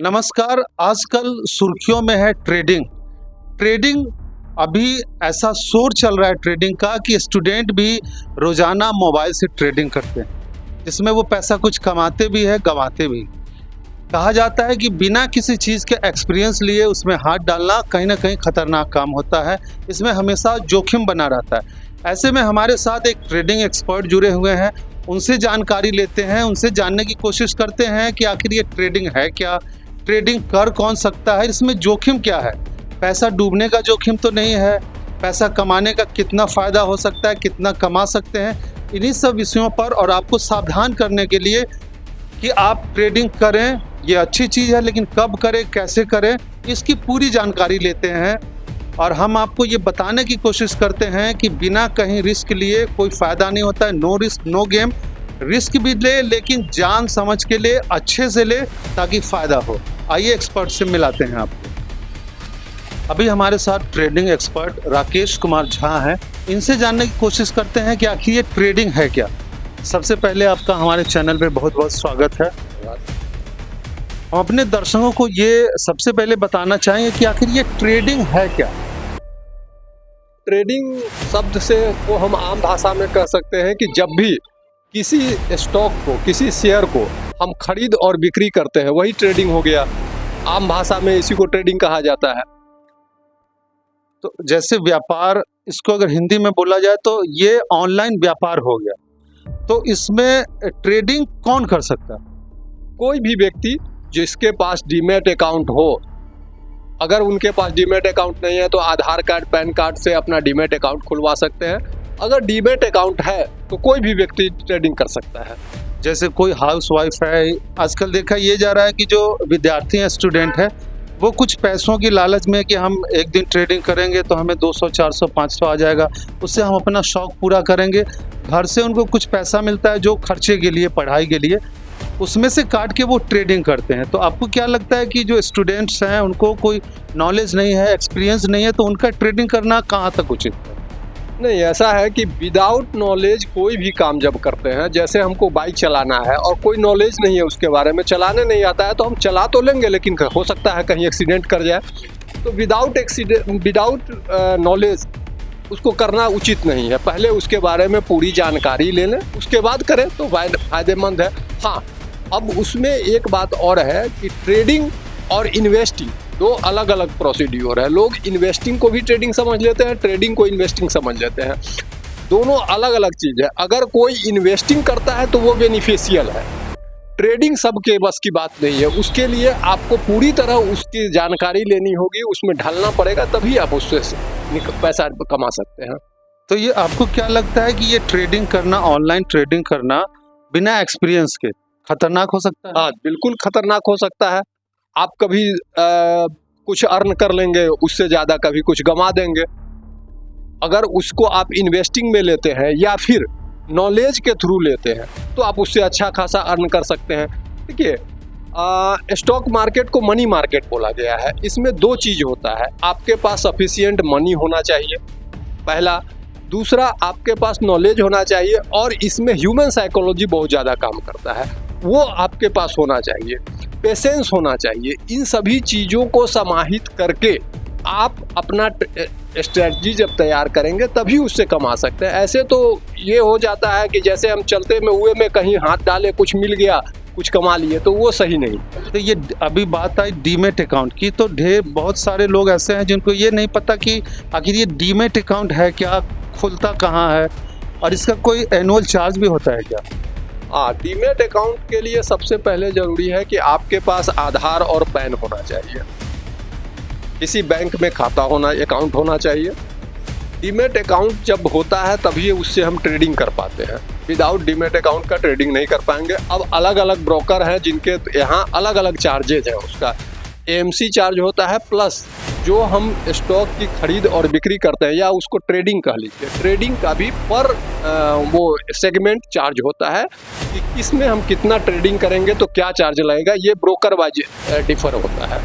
नमस्कार। आजकल सुर्खियों में है ट्रेडिंग। ट्रेडिंग अभी ऐसा शोर चल रहा है ट्रेडिंग का कि स्टूडेंट भी रोजाना मोबाइल से ट्रेडिंग करते हैं, जिसमें वो पैसा कुछ कमाते भी है, गंवाते भी। कहा जाता है कि बिना किसी चीज़ के एक्सपीरियंस लिए उसमें हाथ डालना कहीं ना कहीं खतरनाक काम होता है। इसमें हमेशा जोखिम बना रहता है। ऐसे में हमारे साथ एक ट्रेडिंग एक्सपर्ट जुड़े हुए हैं। उनसे जानकारी लेते हैं, उनसे जानने की कोशिश करते हैं कि आखिर ये ट्रेडिंग है क्या, ट्रेडिंग कर कौन सकता है, इसमें जोखिम क्या है। पैसा डूबने का जोखिम तो नहीं है, पैसा कमाने का कितना फ़ायदा हो सकता है, कितना कमा सकते हैं, इन्हीं सब विषयों पर और आपको सावधान करने के लिए कि आप ट्रेडिंग करें, ये अच्छी चीज़ है, लेकिन कब करें, कैसे करें, इसकी पूरी जानकारी लेते हैं। और हम आपको ये बताने की कोशिश करते हैं कि बिना कहीं रिस्क लिए कोई फ़ायदा नहीं होता है। No risk no game. Risk भी ले, लेकिन जान समझ के ले, अच्छे से ले, ताकि फ़ायदा हो। आइए एक्सपर्ट से मिलाते हैं आपको। अभी हमारे साथ ट्रेडिंग एक्सपर्ट राकेश कुमार झा हैं। इनसे जानने की कोशिश करते हैं कि आखिर ये ट्रेडिंग है क्या। सबसे पहले आपका हमारे चैनल पे बहुत बहुत स्वागत है। हम अपने दर्शकों को ये सबसे पहले बताना चाहेंगे कि आखिर ये ट्रेडिंग है क्या। ट्रेडिंग शब्द से को हम आम भाषा में कह सकते हैं कि जब भी किसी स्टॉक को, किसी शेयर को हम खरीद और बिक्री करते हैं, वही ट्रेडिंग हो गया। आम भाषा में इसी को ट्रेडिंग कहा जाता है। तो जैसे व्यापार, इसको अगर हिंदी में बोला जाए तो ये ऑनलाइन व्यापार हो गया। तो इसमें ट्रेडिंग कौन कर सकता है? कोई भी व्यक्ति जिसके पास डीमैट अकाउंट हो, अगर उनके पास डीमैट अकाउंट नहीं है तो आधार कार्ड, पैन कार्ड से अपना डीमैट अकाउंट खुलवा सकते हैं। अगर डीमैट अकाउंट है तो कोई भी व्यक्ति ट्रेडिंग कर सकता है। जैसे कोई हाउस वाइफ है, आजकल देखा ये जा रहा है कि जो विद्यार्थी हैं, स्टूडेंट है, वो कुछ पैसों की लालच में कि हम एक दिन ट्रेडिंग करेंगे तो हमें 200, 400, 500 आ जाएगा, उससे हम अपना शौक पूरा करेंगे। घर से उनको कुछ पैसा मिलता है जो खर्चे के लिए, पढ़ाई के लिए, उसमें से काट के वो ट्रेडिंग करते हैं। तो आपको क्या लगता है कि जो स्टूडेंट्स हैं उनको कोई नॉलेज नहीं है, एक्सपीरियंस नहीं है, तो उनका ट्रेडिंग करना कहाँ तक उचित है? नहीं, ऐसा है कि विदाउट नॉलेज कोई भी काम जब करते हैं, जैसे हमको बाइक चलाना है और कोई नॉलेज नहीं है उसके बारे में, चलाने नहीं आता है, तो हम चला तो लेंगे लेकिन हो सकता है कहीं एक्सीडेंट कर जाए। तो विदाउट नॉलेज उसको करना उचित नहीं है। पहले उसके बारे में पूरी जानकारी ले लें, उसके बाद करें तो फायदेमंद है। हाँ, अब उसमें एक बात और है कि ट्रेडिंग और इन्वेस्टिंग दो अलग अलग प्रोसीड्यूर है। लोग इन्वेस्टिंग को भी ट्रेडिंग समझ लेते हैं, ट्रेडिंग को इन्वेस्टिंग समझ लेते हैं। दोनों अलग अलग चीज़ है। अगर कोई इन्वेस्टिंग करता है तो वो बेनिफिशियल है। ट्रेडिंग सबके बस की बात नहीं है। उसके लिए आपको पूरी तरह उसकी जानकारी लेनी होगी, उसमें ढलना पड़ेगा, तभी आप उससे पैसा कमा सकते हैं। तो ये आपको क्या लगता है कि ये ट्रेडिंग करना, ऑनलाइन ट्रेडिंग करना बिना एक्सपीरियंस के खतरनाक हो सकता है? हाँ, बिल्कुल खतरनाक हो सकता है। आप कभी कुछ अर्न कर लेंगे, उससे ज़्यादा कभी कुछ गंवा देंगे। अगर उसको आप इन्वेस्टिंग में लेते हैं या फिर नॉलेज के थ्रू लेते हैं तो आप उससे अच्छा खासा अर्न कर सकते हैं। देखिए, स्टॉक मार्केट को मनी मार्केट बोला गया है। इसमें दो चीज़ होता है। आपके पास सफिशिएंट मनी होना चाहिए, पहला। दूसरा, आपके पास नॉलेज होना चाहिए, और इसमें ह्यूमन साइकोलॉजी बहुत ज़्यादा काम करता है, वो आपके पास होना चाहिए। पेशेंस होना चाहिए। इन सभी चीज़ों को समाहित करके आप अपना स्ट्रेटजी जब तैयार करेंगे तभी उससे कमा सकते हैं। ऐसे तो ये हो जाता है कि जैसे हम चलते में हुए में कहीं हाथ डाले, कुछ मिल गया, कुछ कमा लिए, तो वो सही नहीं। तो ये अभी बात आई डीमैट अकाउंट की, तो बहुत सारे लोग ऐसे हैं जिनको ये नहीं पता कि आखिर ये डीमैट अकाउंट है क्या, खुलता कहाँ है, और इसका कोई एनुअल चार्ज भी होता है क्या? हाँ, डीमैट अकाउंट के लिए सबसे पहले ज़रूरी है कि आपके पास आधार और पैन होना चाहिए। किसी बैंक में खाता होना, अकाउंट होना चाहिए। डीमैट अकाउंट जब होता है तभी उससे हम ट्रेडिंग कर पाते हैं। विदाउट डीमैट अकाउंट का ट्रेडिंग नहीं कर पाएंगे। अब अलग अलग ब्रोकर हैं जिनके यहाँ अलग अलग चार्जेज हैं। उसका AMC चार्ज होता है, प्लस जो हम स्टॉक की खरीद और बिक्री करते हैं, या उसको ट्रेडिंग कह लीजिए, ट्रेडिंग का भी पर वो सेगमेंट चार्ज होता है कि किसमें हम कितना ट्रेडिंग करेंगे तो क्या चार्ज लगेगा। ये ब्रोकर वाइज डिफर होता है।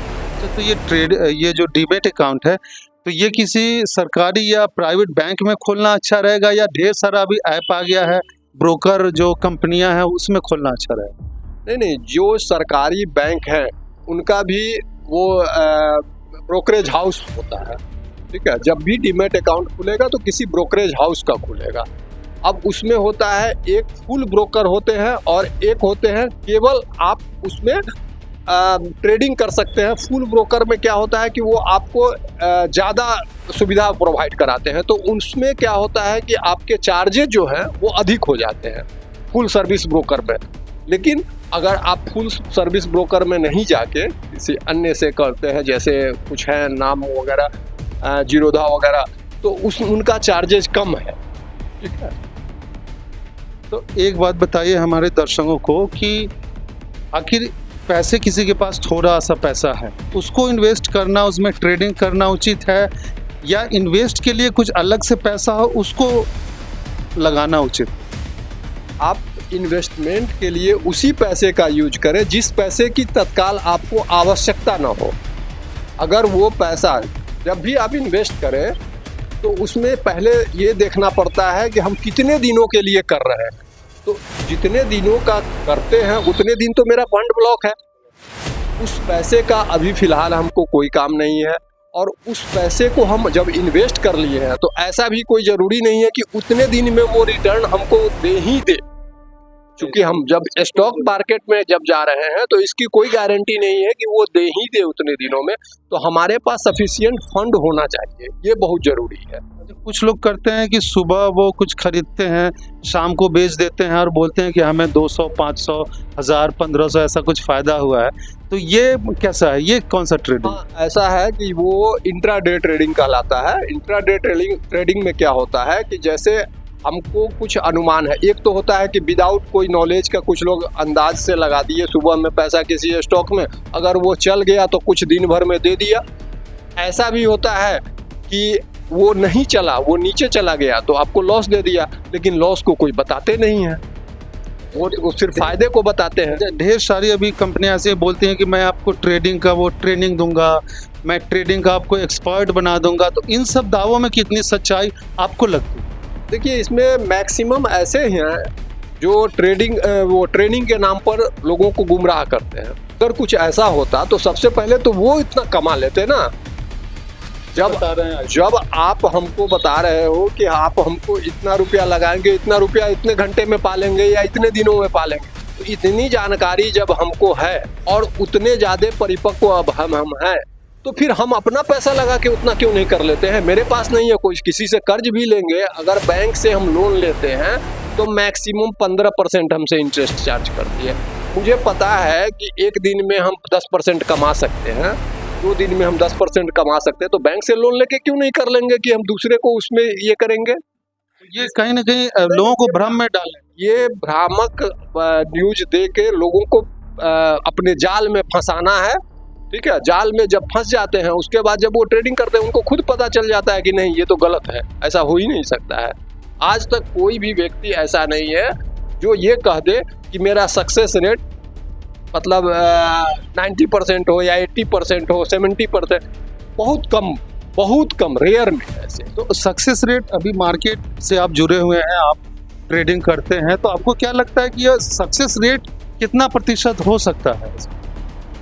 तो ये जो डीमैट अकाउंट है, तो ये किसी सरकारी या प्राइवेट बैंक में खोलना अच्छा रहेगा, या ढेर सारा अभी ऐप आ गया है ब्रोकर जो कंपनियां हैं उसमें खोलना अच्छा रहेगा? नहीं, जो सरकारी बैंक हैं उनका भी वो ब्रोकरेज हाउस होता है, ठीक है। जब भी डीमैट अकाउंट खुलेगा तो किसी ब्रोकरेज हाउस का खुलेगा। अब उसमें होता है एक फुल ब्रोकर होते हैं और एक होते हैं केवल आप उसमें ट्रेडिंग कर सकते हैं। फुल ब्रोकर में क्या होता है कि वो आपको ज़्यादा सुविधा प्रोवाइड कराते हैं, तो उसमें क्या होता है कि आपके चार्जेज जो हैं वो अधिक हो जाते हैं फुल सर्विस ब्रोकर में। लेकिन अगर आप फुल सर्विस ब्रोकर में नहीं जाके किसी अन्य से करते हैं, जैसे कुछ है नाम वगैरह जीरोधा वगैरह, तो उनका चार्जेज कम है, ठीक है। तो एक बात बताइए हमारे दर्शकों को कि आखिर पैसे किसी के पास थोड़ा सा पैसा है, उसको इन्वेस्ट करना, उसमें ट्रेडिंग करना उचित है, या इन्वेस्ट के लिए कुछ अलग से पैसा हो उसको लगाना उचित? आप इन्वेस्टमेंट के लिए उसी पैसे का यूज करें जिस पैसे की तत्काल आपको आवश्यकता ना हो। अगर वो पैसा जब भी आप इन्वेस्ट करें तो उसमें पहले ये देखना पड़ता है कि हम कितने दिनों के लिए कर रहे हैं। तो जितने दिनों का करते हैं उतने दिन तो मेरा फंड ब्लॉक है, उस पैसे का अभी फ़िलहाल हमको कोई काम नहीं है। और उस पैसे को हम जब इन्वेस्ट कर लिए हैं तो ऐसा भी कोई ज़रूरी नहीं है कि उतने दिन में वो रिटर्न हमको दे ही दे, क्योंकि हम जब स्टॉक मार्केट में जब जा रहे हैं तो इसकी कोई गारंटी नहीं है कि वो दे ही दे उतने दिनों में। तो हमारे पास सफिशिएंट फंड होना चाहिए, ये बहुत ज़रूरी है। कुछ लोग करते हैं कि सुबह वो कुछ खरीदते हैं, शाम को बेच देते हैं और बोलते हैं कि हमें 200, 500, 1000, 1500 ऐसा कुछ फ़ायदा हुआ है। तो ये कैसा है, ये कौन सा ट्रेडिंग? हाँ, ऐसा है कि वो इंट्राडे ट्रेडिंग कहलाता है। इंट्राडे ट्रेडिंग में क्या होता है कि जैसे हमको कुछ अनुमान है, एक तो होता है कि विदाउट कोई नॉलेज का कुछ लोग अंदाज से लगा दिए, सुबह में पैसा किसी स्टॉक में, अगर वो चल गया तो कुछ दिन भर में दे दिया। ऐसा भी होता है कि वो नहीं चला, वो नीचे चला गया तो आपको लॉस दे दिया, लेकिन लॉस को कोई बताते नहीं है, वो सिर्फ फायदे को बताते हैं। ढेर सारी अभी कंपनियां ऐसे बोलती हैं कि मैं आपको ट्रेडिंग का वो ट्रेनिंग दूंगा, मैं ट्रेडिंग का आपको एक्सपर्ट बना दूंगा। तो इन सब दावों में कितनी सच्चाई आपको लगती है? देखिए, इसमें मैक्सिमम ऐसे हैं जो ट्रेनिंग के नाम पर लोगों को गुमराह करते हैं। अगर कुछ ऐसा होता तो सबसे पहले तो वो इतना कमा लेते ना। जब आप हमको बता रहे हो कि आप हमको इतना रुपया लगाएंगे, इतना रुपया इतने घंटे में पालेंगे या इतने दिनों में पालेंगे, तो इतनी जानकारी जब हमको है और उतने ज़्यादा परिपक्व अब हम हैं, तो फिर हम अपना पैसा लगा के उतना क्यों नहीं कर लेते हैं? मेरे पास नहीं है कोई, किसी से कर्ज भी लेंगे, अगर बैंक से हम लोन लेते हैं तो मैक्सिमम 15% हमसे इंटरेस्ट चार्ज करती है। मुझे पता है कि एक दिन में हम 10% कमा सकते हैं, 2 दिन में हम 10% कमा सकते हैं, तो बैंक से लोन लेके क्यों नहीं कर लेंगे कि हम दूसरे को उसमें ये करेंगे? ये कहीं ना कहीं लोगों को भ्रम में डालें। ये भ्रामक न्यूज दे के लोगों को अपने जाल में फंसाना है, ठीक है। जाल में जब फंस जाते हैं उसके बाद जब वो ट्रेडिंग करते हैं उनको खुद पता चल जाता है कि नहीं, ये तो गलत है, ऐसा हो ही नहीं सकता है। आज तक कोई भी व्यक्ति ऐसा नहीं है जो ये कह दे कि मेरा सक्सेस रेट मतलब 90% हो या 80% हो, 70%, बहुत कम रेयर में ऐसे। तो सक्सेस रेट, अभी मार्केट से आप जुड़े हुए हैं, आप ट्रेडिंग करते हैं, तो आपको क्या लगता है कि यह सक्सेस रेट कितना प्रतिशत हो सकता है?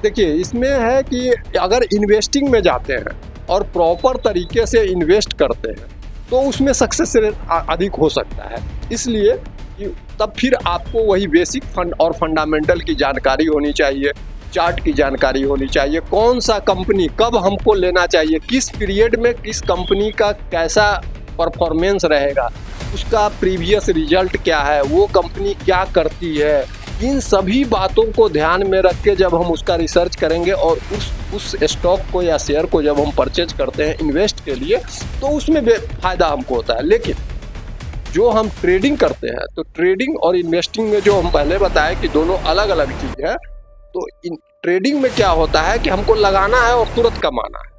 देखिए, इसमें है कि अगर इन्वेस्टिंग में जाते हैं और प्रॉपर तरीके से इन्वेस्ट करते हैं तो उसमें सक्सेस रेट अधिक हो सकता है। इसलिए कि तब फिर आपको वही बेसिक फंड और फंडामेंटल की जानकारी होनी चाहिए, चार्ट की जानकारी होनी चाहिए, कौन सा कंपनी कब हमको लेना चाहिए, किस पीरियड में किस कंपनी का कैसा परफॉर्मेंस रहेगा, उसका प्रीवियस रिजल्ट क्या है, वो कंपनी क्या करती है। इन सभी बातों को ध्यान में रख के जब हम उसका रिसर्च करेंगे और उस स्टॉक को या शेयर को जब हम परचेज करते हैं इन्वेस्ट के लिए, तो उसमें फ़ायदा हमको होता है। लेकिन जो हम ट्रेडिंग करते हैं, तो ट्रेडिंग और इन्वेस्टिंग में जो हम पहले बताए कि दोनों अलग अलग चीज़ है। तो ट्रेडिंग में क्या होता है कि हमको लगाना है और तुरंत कमाना है।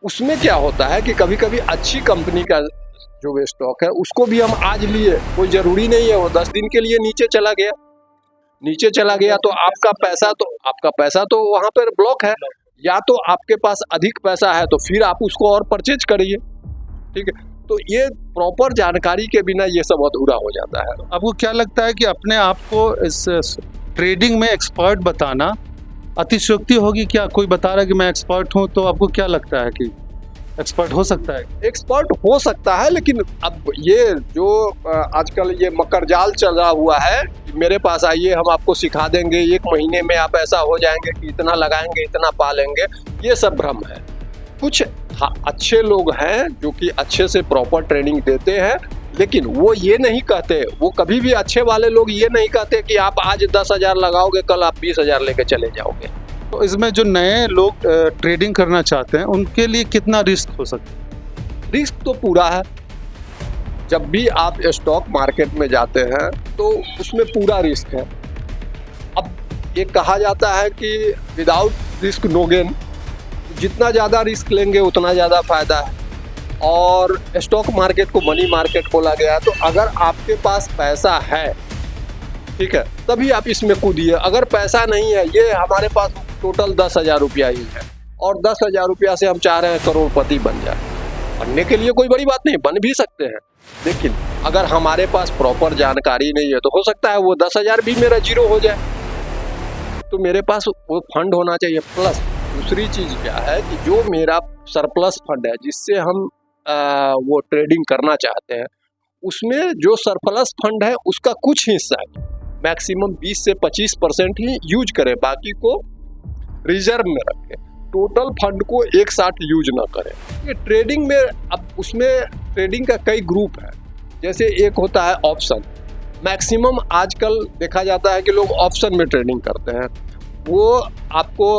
उसमें क्या होता है कि कभी कभी अच्छी कंपनी का जो स्टॉक है उसको भी हम आज लिए, कोई ज़रूरी नहीं है वो 10 दिन के लिए नीचे चला गया तो आपका पैसा तो वहाँ पर ब्लॉक है। या तो आपके पास अधिक पैसा है तो फिर आप उसको और परचेज करिए, ठीक है। तो ये प्रॉपर जानकारी के बिना ये सब अधूरा हो जाता है। आपको क्या लगता है कि अपने आप को इस ट्रेडिंग में एक्सपर्ट बताना अतिशयोक्ति होगी क्या? कोई बता रहा है कि मैं एक्सपर्ट हूँ, तो आपको क्या लगता है कि एक्सपर्ट हो सकता है? एक्सपर्ट हो सकता है, लेकिन अब ये जो आजकल ये मकर जाल चल रहा हुआ है कि मेरे पास आइए, हम आपको सिखा देंगे, 1 महीने में आप ऐसा हो जाएंगे कि इतना लगाएंगे इतना पा लेंगे, ये सब भ्रम है। कुछ अच्छे लोग हैं जो कि अच्छे से प्रॉपर ट्रेनिंग देते हैं, लेकिन वो ये नहीं कहते, वो कभी भी अच्छे वाले लोग ये नहीं कहते कि आप आज 10,000 लगाओगे, कल आप 20,000 लेके चले जाओगे। तो इसमें जो नए लोग ट्रेडिंग करना चाहते हैं उनके लिए कितना रिस्क हो सकता है? रिस्क तो पूरा है। जब भी आप स्टॉक मार्केट में जाते हैं तो उसमें पूरा रिस्क है। अब ये कहा जाता है कि विदाउट रिस्क नो गेन, जितना ज़्यादा रिस्क लेंगे उतना ज़्यादा फायदा है। और स्टॉक मार्केट को मनी मार्केट बोला गया है, तो अगर आपके पास पैसा है, ठीक है, तभी आप इसमें कूदिए। अगर पैसा नहीं है, ये हमारे पास टोटल 10,000 रुपया ही है और 10,000 रुपया से हम चाह रहे हैं करोड़पति बन जाए, बनने के लिए कोई बड़ी बात नहीं, बन भी सकते हैं। लेकिन अगर हमारे पास प्रॉपर जानकारी नहीं है तो हो सकता है वो 10,000 भी मेरा जीरो हो जाए। तो मेरे पास वो फंड होना चाहिए। प्लस दूसरी चीज़ क्या है कि जो मेरा सरप्लस फंड है जिससे हम वो ट्रेडिंग करना चाहते हैं, उसमें जो सरप्लस फंड है उसका कुछ हिस्सा मैक्सिमम 20 से 25% ही यूज करें, बाकी को रिजर्व में रखें। टोटल फंड को एक साथ यूज ना करें। ये ट्रेडिंग में, अब उसमें ट्रेडिंग का कई ग्रुप है। जैसे एक होता है ऑप्शन। मैक्सिमम आजकल देखा जाता है कि लोग ऑप्शन में ट्रेडिंग करते हैं। वो आपको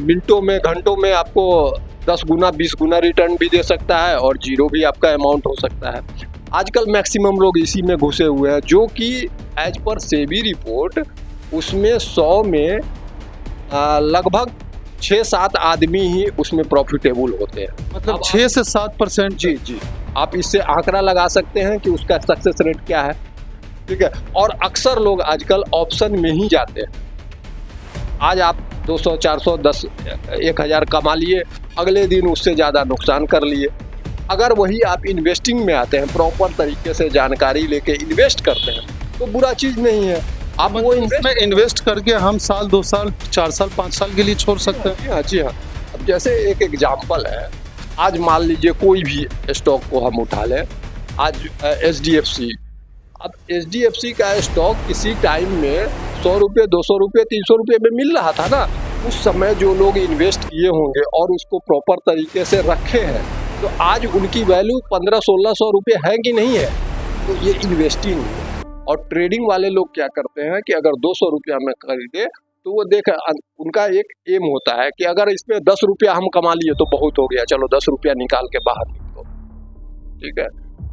मिनटों में, घंटों में आपको 10 गुना 20 गुना रिटर्न भी दे सकता है और जीरो भी आपका अमाउंट हो सकता है। आजकल मैक्सिमम लोग इसी में घुसे हुए हैं, जो कि एज पर सेबी रिपोर्ट उसमें 100 में लगभग 6-7 आदमी ही उसमें प्रॉफिटेबल होते हैं। मतलब 6 से 7%? जी, आप इससे आंकड़ा लगा सकते हैं कि उसका सक्सेस रेट क्या है, ठीक है। और अक्सर लोग आजकल ऑप्शन में ही जाते हैं। आज आप 200, 400, 10, 1,000 कमा लिए, अगले दिन उससे ज़्यादा नुकसान कर लिए। अगर वही आप इन्वेस्टिंग में आते हैं, प्रॉपर तरीके से जानकारी लेके इन्वेस्ट करते हैं, तो बुरा चीज़ नहीं है। आप वो इसमें इन्वेस्ट करके हम साल, 2 साल, 4 साल, 5 साल के लिए छोड़ सकते हैं। जी हाँ। अब जैसे एक एग्जाम्पल है, आज मान लीजिए कोई भी स्टॉक को हम उठा लें, आज HDFC। अब HDFC का स्टॉक किसी टाइम में 100 रुपये, 200 रुपये, 300 रुपये में मिल रहा था ना। उस समय जो लोग इन्वेस्ट किए होंगे और उसको प्रॉपर तरीके से रखे हैं, तो आज उनकी वैल्यू 1500-1600 रुपये है कि नहीं है। तो ये इन्वेस्टिंग है। और ट्रेडिंग वाले लोग क्या करते हैं कि अगर 200 रुपया में खरीदे, तो वो उनका एक एम होता है कि अगर इसमें 10 रुपया हम कमा लिए तो बहुत हो गया, चलो 10 रुपया निकाल के बाहर निकलो, ठीक है।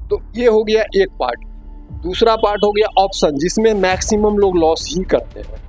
तो ये हो गया एक पार्ट। दूसरा पार्ट हो गया ऑप्शन, जिसमें मैक्सिमम लोग लॉस ही करते हैं।